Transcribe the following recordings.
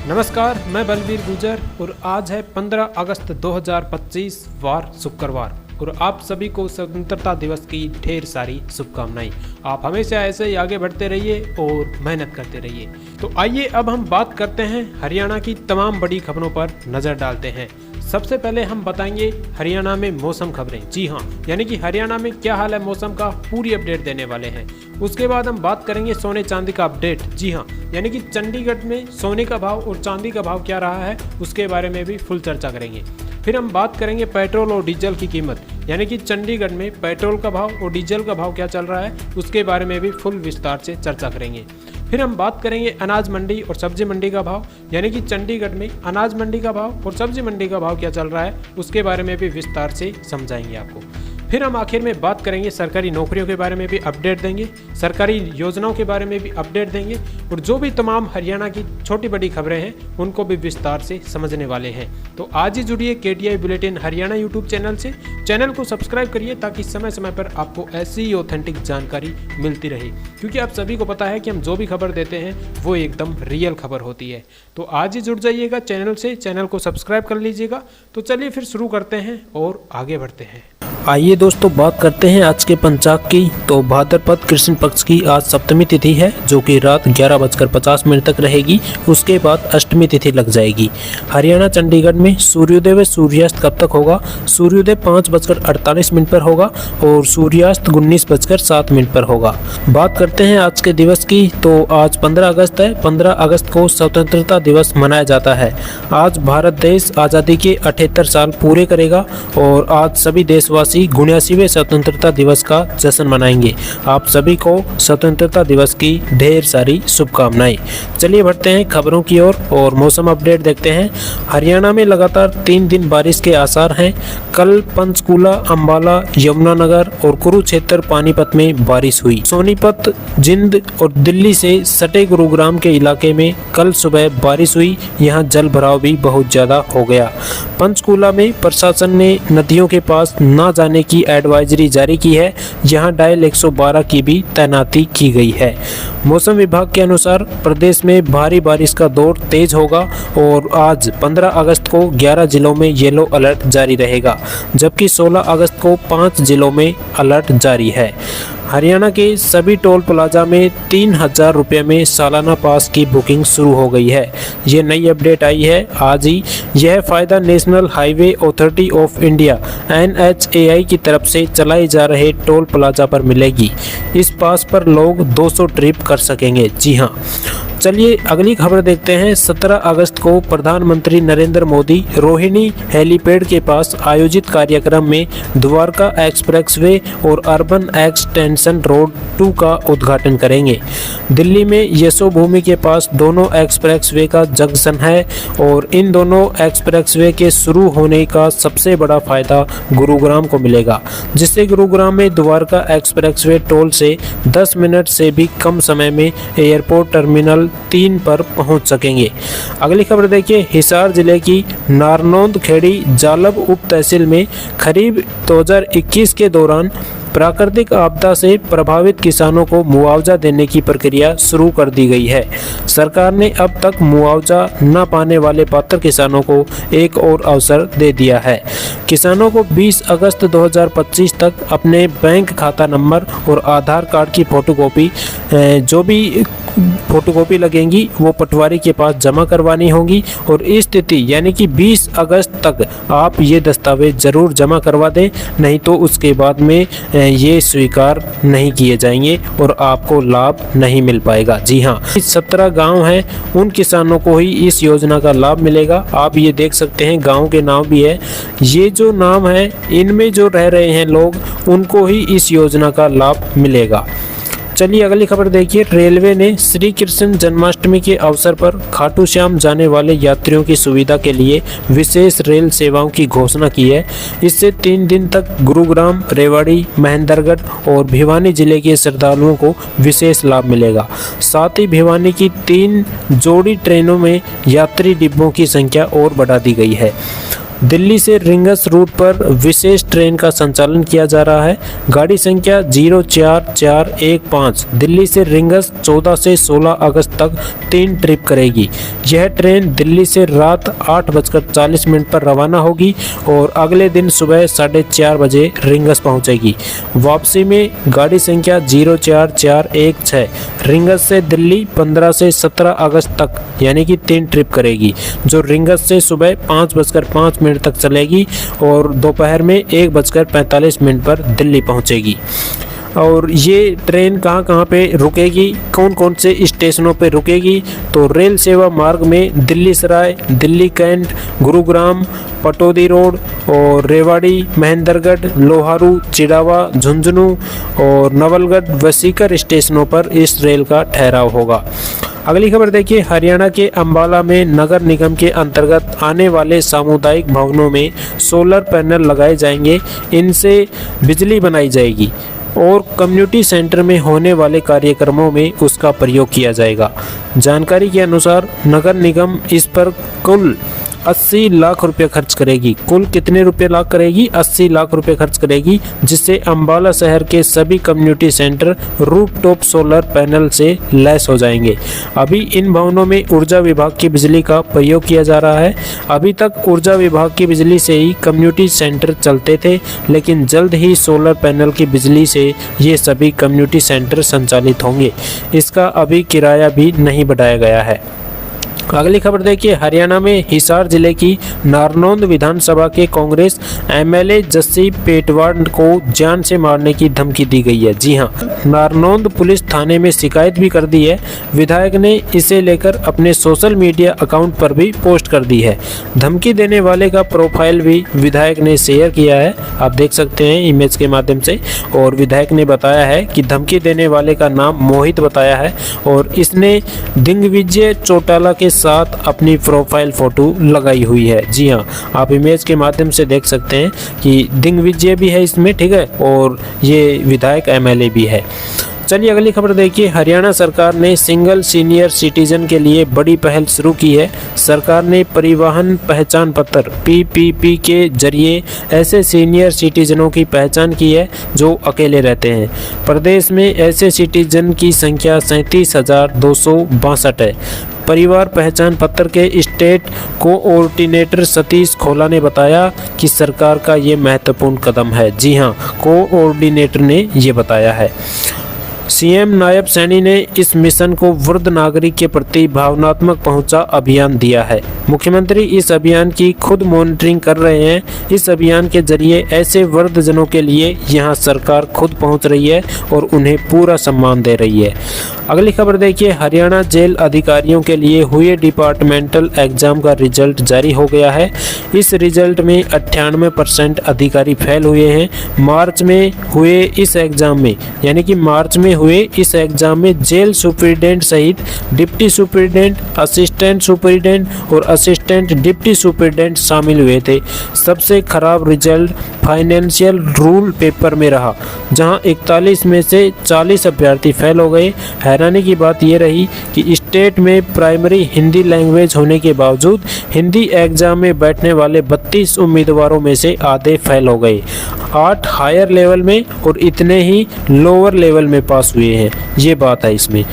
नमस्कार, मैं बलवीर गुजर और आज है 15 अगस्त 2025 वार शुक्रवार और आप सभी को स्वतंत्रता दिवस की ढेर सारी शुभकामनाएं। आप हमेशा ऐसे ही आगे बढ़ते रहिए और मेहनत करते रहिए। तो आइए अब हम बात करते हैं हरियाणा की तमाम बड़ी खबरों पर नज़र डालते हैं। सबसे पहले हम बताएंगे हरियाणा में मौसम खबरें। जी हाँ, यानी कि हरियाणा में क्या हाल है मौसम का, पूरी अपडेट देने वाले हैं। उसके बाद हम बात करेंगे सोने चांदी का अपडेट। जी हाँ, यानी कि चंडीगढ़ में सोने का भाव और चांदी का भाव क्या रहा है उसके बारे में भी फुल चर्चा करेंगे। फिर हम बात करेंगे पेट्रोल और डीजल की कीमत, यानी कि चंडीगढ़ में पेट्रोल का भाव और डीजल का भाव क्या चल रहा है उसके बारे में भी फुल विस्तार से चर्चा करेंगे। फिर हम बात करेंगे अनाज मंडी और सब्जी मंडी का भाव, यानी कि चंडीगढ़ में अनाज मंडी का भाव और सब्जी मंडी का भाव क्या चल रहा है उसके बारे में भी विस्तार से समझाएंगे आपको। फिर हम आखिर में बात करेंगे सरकारी नौकरियों के बारे में भी अपडेट देंगे, सरकारी योजनाओं के बारे में भी अपडेट देंगे और जो भी तमाम हरियाणा की छोटी बड़ी खबरें हैं उनको भी विस्तार से समझने वाले हैं। तो आज ही जुड़िए केटीआई बुलेटिन हरियाणा यूट्यूब चैनल से। चैनल को सब्सक्राइब करिए ताकि समय समय पर आपको ऐसी ही ऑथेंटिक जानकारी मिलती रहे, क्योंकि आप सभी को पता है कि हम जो भी खबर देते हैं वो एकदम रियल खबर होती है। तो आज ही जुड़ जाइएगा चैनल से, चैनल को सब्सक्राइब कर लीजिएगा। तो चलिए फिर शुरू करते हैं और आगे बढ़ते हैं। आइए दोस्तों बात करते हैं आज के पंचांग की। तो भाद्रपद कृष्ण पक्ष की आज सप्तमी तिथि है जो कि रात 11:50 तक रहेगी। उसके बाद अष्टमी तिथि लग जाएगी। हरियाणा चंडीगढ़ में सूर्योदय व सूर्यास्त कब तक होगा? सूर्योदय 5:48 पर होगा और सूर्यास्त 19:07 पर होगा। बात करते हैं आज के दिवस की। तो आज 15 अगस्त है। 15 अगस्त को स्वतंत्रता दिवस मनाया जाता है। आज भारत देश आज़ादी के 78 साल पूरे करेगा और आज सभी देशवासी 79वें स्वतंत्रता दिवस का जश्न मनाएंगे। आप सभी को स्वतंत्रता दिवस की ढेर सारी शुभकामनाएं। चलिए बढ़ते हैं खबरों की ओर और मौसम अपडेट देखते हैं। हरियाणा में लगातार 3 दिन बारिश के आसार हैं। कल पंचकूला, अंबाला, यमुनानगर और कुरुक्षेत्र, पानीपत में बारिश हुई। सोनीपत, जिंद और दिल्ली से सटे गुरुग्राम के इलाके में कल सुबह बारिश हुई। यहाँ जल भराव भी बहुत ज्यादा हो गया। पंचकूला में प्रशासन ने नदियों के पास न जाने की एडवाइजरी जारी की है। यहाँ डायल 112 की भी तैनाती की गई है। मौसम विभाग के अनुसार प्रदेश में भारी बारिश का दौर तेज होगा और आज 15 अगस्त को 11 जिलों में येलो अलर्ट जारी रहेगा, जबकि 16 अगस्त को 5 जिलों में अलर्ट जारी है। हरियाणा के सभी टोल प्लाजा में 3000 रुपये में सालाना पास की बुकिंग शुरू हो गई है। ये नई अपडेट आई है आज ही। यह फ़ायदा national highway authority of India NHAI की तरफ से चलाए जा रहे टोल प्लाजा पर मिलेगी। इस पास पर लोग 200 ट्रिप कर सकेंगे। जी हाँ, चलिए अगली खबर देखते हैं। 17 अगस्त को प्रधानमंत्री नरेंद्र मोदी रोहिणी हेलीपैड के पास आयोजित कार्यक्रम में द्वारका एक्सप्रेसवे और अर्बन एक्सटेंशन रोड 2 का उद्घाटन करेंगे। दिल्ली में यशोभूमि के पास दोनों एक्सप्रेसवे का जंक्शन है और इन दोनों एक्सप्रेसवे के शुरू होने का सबसे बड़ा फायदा गुरुग्राम को मिलेगा, जिससे गुरुग्राम में द्वारका एक्सप्रेसवे टोल से 10 मिनट से भी कम समय में एयरपोर्ट टर्मिनल 3 पर पहुंच सकेंगे। अगली खबर देखिए। हिसार जिले की नारनौंद खेड़ी जालब उप तहसील में खरीफ 2021 के दौरान प्राकृतिक आपदा से प्रभावित किसानों को मुआवजा देने की प्रक्रिया शुरू कर दी गई है। सरकार ने अब तक मुआवजा न पाने वाले पात्र किसानों को एक और अवसर दे दिया है। किसानों को 20 अगस्त 2025 तक अपने बैंक खाता नंबर और आधार कार्ड की फोटोकॉपी, जो भी फोटोकॉपी लगेंगी वो पटवारी के पास जमा करवानी होगी और इस तिथि यानी कि 20 अगस्त तक आप ये दस्तावेज ज़रूर जमा करवा दें, नहीं तो उसके बाद में ये स्वीकार नहीं किए जाएंगे और आपको लाभ नहीं मिल पाएगा। जी हाँ, 17 गांव हैं, उन किसानों को ही इस योजना का लाभ मिलेगा। आप ये देख सकते हैं गांव के नाम भी है। ये जो नाम है इनमें जो रह रहे हैं लोग उनको ही इस योजना का लाभ मिलेगा। चलिए अगली खबर देखिए। रेलवे ने श्री कृष्ण जन्माष्टमी के अवसर पर खाटू श्याम जाने वाले यात्रियों की सुविधा के लिए विशेष रेल सेवाओं की घोषणा की है। इससे 3 दिन तक गुरुग्राम, रेवाड़ी, महेंद्रगढ़ और भिवानी जिले के श्रद्धालुओं को विशेष लाभ मिलेगा। साथ ही भिवानी की 3 जोड़ी ट्रेनों में यात्री डिब्बों की संख्या और बढ़ा दी गई है। दिल्ली से रिंगस रूट पर विशेष ट्रेन का संचालन किया जा रहा है। गाड़ी संख्या 04415 दिल्ली से रिंगस 14 से 16 अगस्त तक 3 ट्रिप करेगी। यह ट्रेन दिल्ली से रात 8:40 पर रवाना होगी और अगले दिन सुबह 4:30 बजे रिंगस पहुंचेगी। वापसी में गाड़ी संख्या 04416 रिंगस से दिल्ली 15 से 17 अगस्त तक यानी कि 3 ट्रिप करेगी, जो रिंगस से सुबह 5:05 तक चलेगी और दोपहर में 1:45 पर दिल्ली पहुंचेगी। और ये ट्रेन कहाँ पे रुकेगी, कौन कौन से स्टेशनों पे रुकेगी, तो रेल सेवा मार्ग में दिल्ली सराय, दिल्ली कैंट, गुरुग्राम, पटौदी रोड और रेवाड़ी, महेंद्रगढ़, लोहारू, चिड़ावा, झुंझुनू और नवलगढ़ व सीकर स्टेशनों पर इस रेल का ठहराव होगा। अगली खबर देखिए, हरियाणा के अंबाला में नगर निगम के अंतर्गत आने वाले सामुदायिक भवनों में सोलर पैनल लगाए जाएंगे। इनसे बिजली बनाई जाएगी और कम्युनिटी सेंटर में होने वाले कार्यक्रमों में उसका प्रयोग किया जाएगा। जानकारी के अनुसार नगर निगम इस पर कुल 80 लाख रुपए खर्च करेगी। कुल कितने रुपए लाख करेगी? 80 लाख रुपए खर्च करेगी, जिससे अंबाला शहर के सभी community centre rooftop solar panel से लैस हो जाएंगे। अभी इन भवनों में ऊर्जा विभाग की बिजली का प्रयोग किया जा रहा है। अभी तक ऊर्जा विभाग की बिजली से ही कम्युनिटी सेंटर चलते थे, लेकिन जल्द ही सोलर पैनल की बिजली से ये सभी कम्युनिटी सेंटर संचालित होंगे। इसका अभी किराया भी नहीं बढ़ाया गया है। अगली खबर देखिए, हरियाणा में हिसार जिले की नारनौंद विधानसभा के कांग्रेस एमएलए जस्सी पेटवाड को जान से मारने की धमकी दी गई है। जी हां, नारनौंद पुलिस थाने में शिकायत भी कर दी है। विधायक ने इसे लेकर अपने सोशल मीडिया अकाउंट पर भी पोस्ट कर दी है। धमकी देने वाले का प्रोफाइल भी विधायक ने शेयर किया है, आप देख सकते हैं इमेज के माध्यम से। और विधायक ने बताया है कि धमकी देने वाले का नाम मोहित बताया है और इसने दिग्विजय चौटाला के साथ अपनी प्रोफाइल फोटो लगाई हुई है। जी हाँ, आप इमेज के माध्यम से देख सकते हैं कि दिग्विजय भी है इसमें, ठीक है, और ये विधायक एमएलए भी है। चलिए अगली खबर देखिए, हरियाणा सरकार ने सिंगल सीनियर सिटीजन के लिए बड़ी पहल शुरू की है। सरकार ने परिवहन पहचान पत्र PPP के जरिए ऐसे सीनियर सिटीजनों की पहचान की है जो अकेले रहते हैं। प्रदेश में ऐसे सिटीजन की संख्या 37,262 है। परिवार पहचान पत्र के स्टेट कोऑर्डिनेटर सतीश खोला ने बताया कि सरकार का ये महत्वपूर्ण कदम है। जी हाँ, कोऑर्डिनेटर ने ये बताया है। सीएम नायब सैनी ने इस मिशन को वृद्ध नागरिक के प्रति भावनात्मक पहुंचा अभियान दिया है। मुख्यमंत्री इस अभियान की खुद मॉनिटरिंग कर रहे हैं। इस अभियान के जरिए ऐसे वृद्धजनों के लिए यहां सरकार खुद पहुंच रही है और उन्हें पूरा सम्मान दे रही है। अगली खबर देखिए, हरियाणा जेल अधिकारियों के लिए हुए डिपार्टमेंटल एग्जाम का रिजल्ट जारी हो गया है। इस रिजल्ट में 98% अधिकारी फेल हुए हैं। मार्च में हुए इस एग्जाम में जेल सुपरिटेंडेंट सहित डिप्टी सुपरिटेंडेंट, असिस्टेंट सुपरिटेंडेंट और असिस्टेंट डिप्टी सुपरिटेंडेंट शामिल हुए थे। सबसे खराब रिजल्ट फाइनेंशियल रूल पेपर में रहा, जहां 41 में से 40 अभ्यर्थी फेल हो गए। हैरानी की बात यह रही कि स्टेट में प्राइमरी हिंदी लैंग्वेज होने के बावजूद हिंदी एग्जाम में बैठने वाले 32 उम्मीदवारों में से आधे फेल हो गए। 8 हायर लेवल में और इतने ही लोअर लेवल में पास हुए हैं। ये बात है इसमें।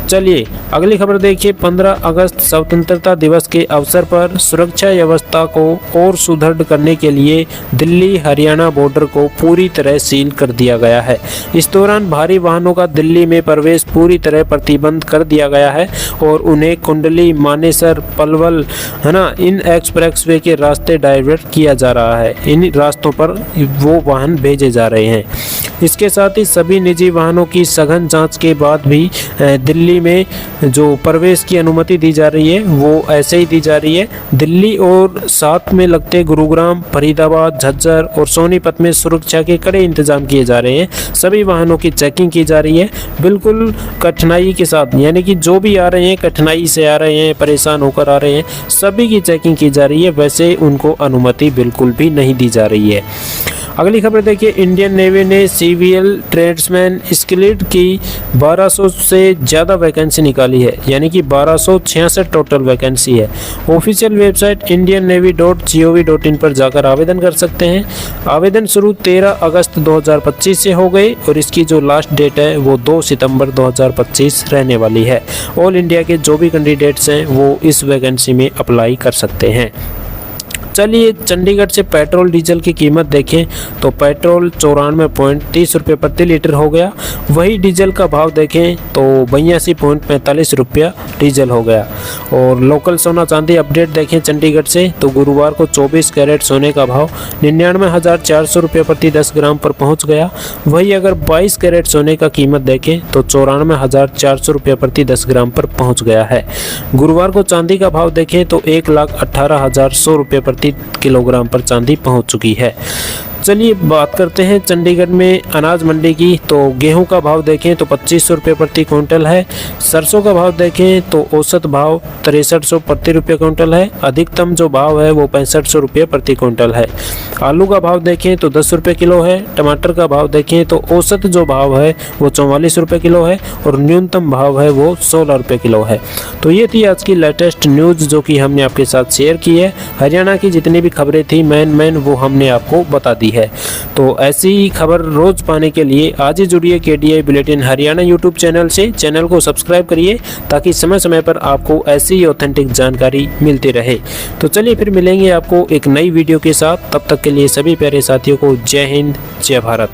चलिए अगली खबर देखिए, 15 अगस्त स्वतंत्रता दिवस के अवसर पर सुरक्षा व्यवस्था को और सुदृढ़ करने के लिए दिल्ली हरियाणा बॉर्डर को पूरी तरह सील कर दिया गया है। इस दौरान भारी वाहनों का दिल्ली में प्रवेश पूरी तरह प्रतिबंध कर दिया गया है और उन्हें कुंडली, मानेसर, पलवल इन एक्सप्रेसवे के रास्ते डाइवर्ट किया जा रहा है। इन रास्तों पर वो वाहन भेजे जा रहे हैं। इसके साथ ही सभी निजी वाहनों की सघन जांच के बाद भी दिल्ली में जो प्रवेश की अनुमति दी जा रही है वो ऐसे ही दी जा रही है। दिल्ली और साथ में लगते गुरुग्राम, फरीदाबाद, झज्जर और सोनीपत में सुरक्षा के कड़े इंतजाम किए जा रहे हैं। सभी वाहनों की चेकिंग की जा रही है बिल्कुल कठिनाई के साथ, यानी कि जो भी आ रहे हैं कठिनाई से आ रहे हैं, परेशान होकर आ रहे हैं, सभी की चेकिंग की जा रही है। वैसे उनको अनुमति बिल्कुल भी नहीं दी जा रही है। अगली खबर देखिए, इंडियन नेवी ने सिविल ट्रेड्समैन स्किल्ड की 1200 से ज़्यादा वैकेंसी निकाली है, यानी कि 1266 टोटल वैकेंसी है। ऑफिशियल वेबसाइट indiannavy.gov.in पर जाकर आवेदन कर सकते हैं। आवेदन शुरू 13 अगस्त 2025 से हो गए और इसकी जो लास्ट डेट है वो 2 सितंबर 2025 रहने वाली है। ऑल इंडिया के जो भी कैंडिडेट्स हैं वो इस वैकेंसी में अप्लाई कर सकते हैं। चलिए चंडीगढ़ से पेट्रोल डीजल की कीमत देखें तो पेट्रोल 94.30 रुपये प्रति लीटर हो गया। वही डीजल का भाव देखें तो 82.45 रुपया डीजल हो गया। और लोकल सोना चांदी अपडेट देखें चंडीगढ़ से तो गुरुवार को 24 कैरेट सोने का भाव 99,400 रुपये प्रति 10 ग्राम पर पहुंच गया। वही अगर 22 कैरेट सोने का कीमत देखें तो 94,400 रुपये प्रति 10 ग्राम पर पहुंच गया है। गुरुवार को चांदी का भाव देखें तो 1,18,100 रुपये प्रति किलोग्राम पर चांदी पहुंच चुकी है। चलिए बात करते हैं चंडीगढ़ में अनाज मंडी की। तो गेहूं का भाव देखें तो 2500 रुपये प्रति क्विंटल है। सरसों का भाव देखें तो औसत भाव 6300 प्रति रुपये क्विंटल है। अधिकतम जो भाव है वो 6500 रुपये प्रति क्विंटल है। आलू का भाव देखें तो 10 रुपये किलो है। टमाटर का भाव देखें तो औसत जो भाव है वो 44 रुपये किलो है और न्यूनतम भाव है वो 16 रुपये किलो है। तो ये थी आज की लेटेस्ट न्यूज़ जो कि हमने आपके साथ शेयर की है। हरियाणा की जितनी भी खबरें थी मेन वो हमने आपको बता दी है। तो ऐसी ही खबर रोज पाने के लिए आज ही जुड़िए KDI bulletin Haryana YouTube channel से। चैनल को सब्सक्राइब करिए ताकि समय समय पर आपको ऐसी ही ऑथेंटिक जानकारी मिलती रहे। तो चलिए फिर मिलेंगे आपको एक नई वीडियो के साथ। तब तक के लिए सभी प्यारे साथियों को जय हिंद, जय भारत।